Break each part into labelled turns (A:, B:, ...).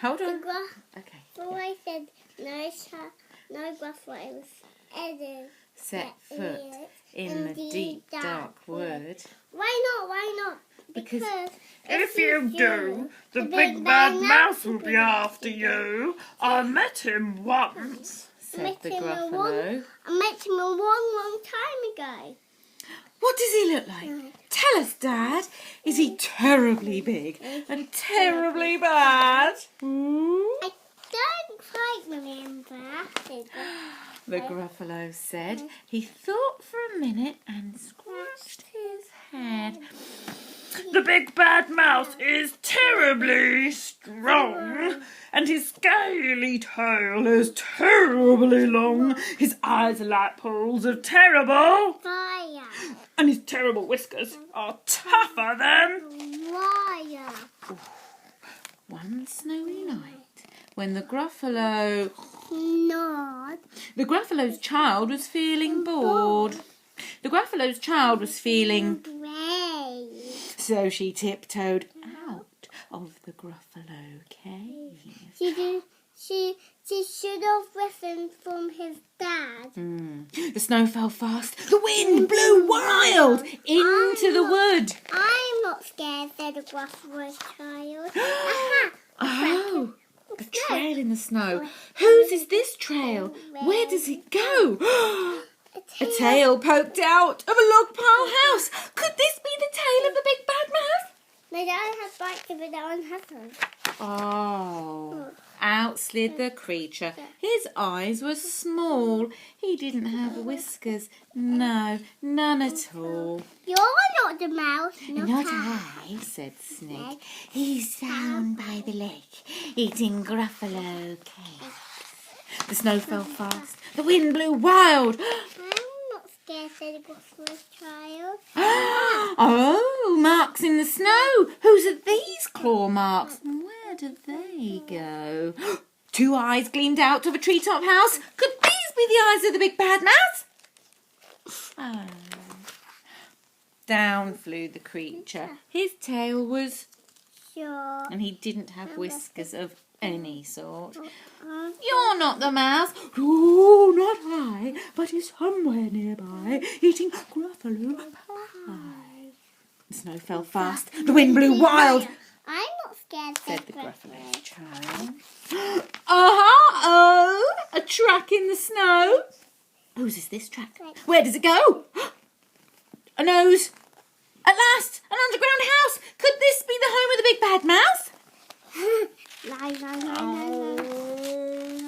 A: Hold on.
B: Okay. So I said no Gruffalo was ever
A: set foot in the deep dark wood.
B: Why not?
A: Because
C: if you do, the big bad mouse will be after you. I met him once,
A: said the Gruffalo.
B: I met him a long time ago.
A: What does he look like? Tell us, Dad. Is he terribly big and terribly bad? Ooh.
B: I don't quite remember,
A: the Gruffalo said. He thought for a minute and scratched his head.
C: The big bad mouse is terribly strong, and his scaly tail is terribly long. His eyes are like pools of terrible
B: fire,
C: and his terrible whiskers are tougher than
B: wire.
A: One snowy night, when the Gruffalo's child was feeling bored. The Gruffalo's child was feeling
B: brave.
A: So she tiptoed out of the Gruffalo cave.
B: She should have listened from his dad.
A: The snow fell fast. The wind blew wild into the wood.
B: I'm not scared, said the Gruffalo's child.
A: Oh, a trail in the snow. Whose is this trail? Where does it go? A tail poked out of a log pile house. Could this be the tail of the big bad mouse?
B: My dad has bikes of it on hasn't.
A: Oh, out slid the creature. His eyes were small. He didn't have whiskers. No, none at all.
B: You're not the mouse.
A: Not I, said Snake. He's down by the lake, eating Gruffalo cakes. The snow fell fast. The wind blew wild.
B: I'm not scared, said the Gruffalo's child.
A: Oh, marks in the snow. Whose are these claw marks? Where do they go? Two eyes gleamed out of a treetop house. Could these be the eyes of the big bad mouse? Oh. Down flew the creature. His tail was
B: short,
A: and he didn't have whiskers of any sort. You're not the mouse. Oh, not I, but he's somewhere nearby, eating Gruffalo pie. The snow fell fast. The wind blew wild.
B: I'm not scared,
A: said the Gruffalo's child. Oh, a track in the snow. Whose is this track? Where does it go? A nose. At last, an underground house. Could this be the home of the big bad mouse?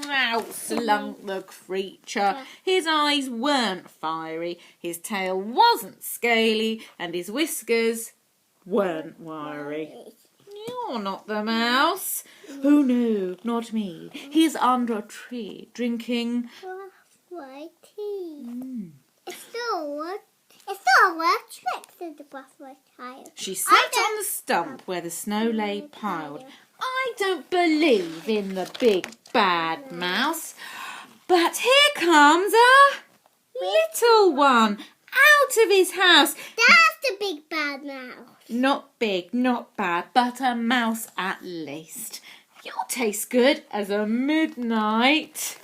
A: Out slunk the creature. His eyes weren't fiery, his tail wasn't scaly, and his whiskers weren't wiry. You're not the mouse. Oh no, not me. He's under a tree drinking
B: Gruffalo tea. It's still a word trick, said the Gruffalo child.
A: She sat on the stump where the snow lay piled. I don't believe in the big bad mouse, but here comes a little one out of his house.
B: That's the big bad mouse.
A: Not big, not bad, but a mouse at least. You'll taste good as a midnight.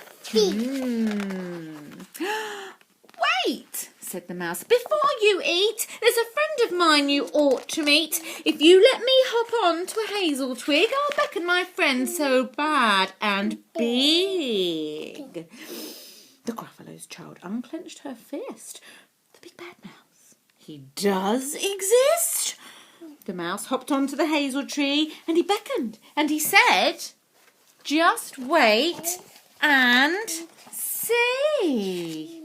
A: Wait, said the mouse. Before you eat, there's a friend of mine you ought to meet. If you let me hop on to a hazel twig, I'll beckon my friend so bad and big. The Gruffalo's child unclenched her fist. The big bad mouse. He does exist. The mouse hopped onto the hazel tree and he beckoned and he said, just wait and see.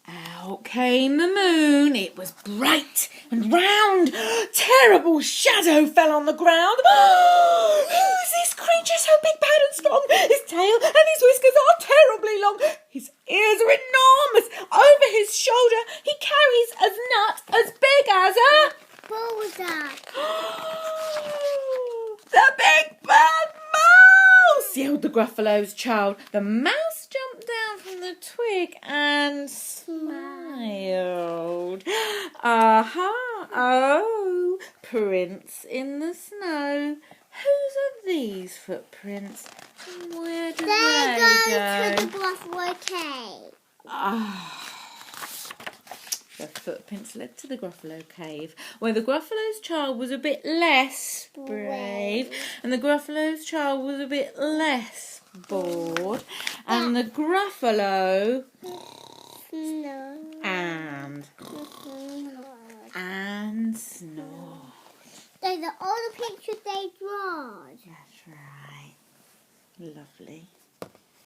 A: Out came the moon. It was bright and round. Terrible shadow fell on the ground. Who's this creature so big, bad and strong? His tail and his whiskers are terribly long. His ears are enormous. Over his shoulder he carries a nut as big as a
B: bullseye.
A: The big bad mouse! Yelled the Gruffalo's child. The mouse jumped down from the twig and smiled. Aha! Oh, Prince in the snow. Whose are these footprints? And where do
B: They
A: they
B: go to
A: go?
B: the Gruffalo cave.
A: Ah. The footprints led to the Gruffalo cave, where the Gruffalo's child was a bit less brave, and the Gruffalo's child was a bit less bored, and the Gruffalo
B: No.
A: and snored.
B: Those are all the pictures they draw.
A: That's right. Lovely.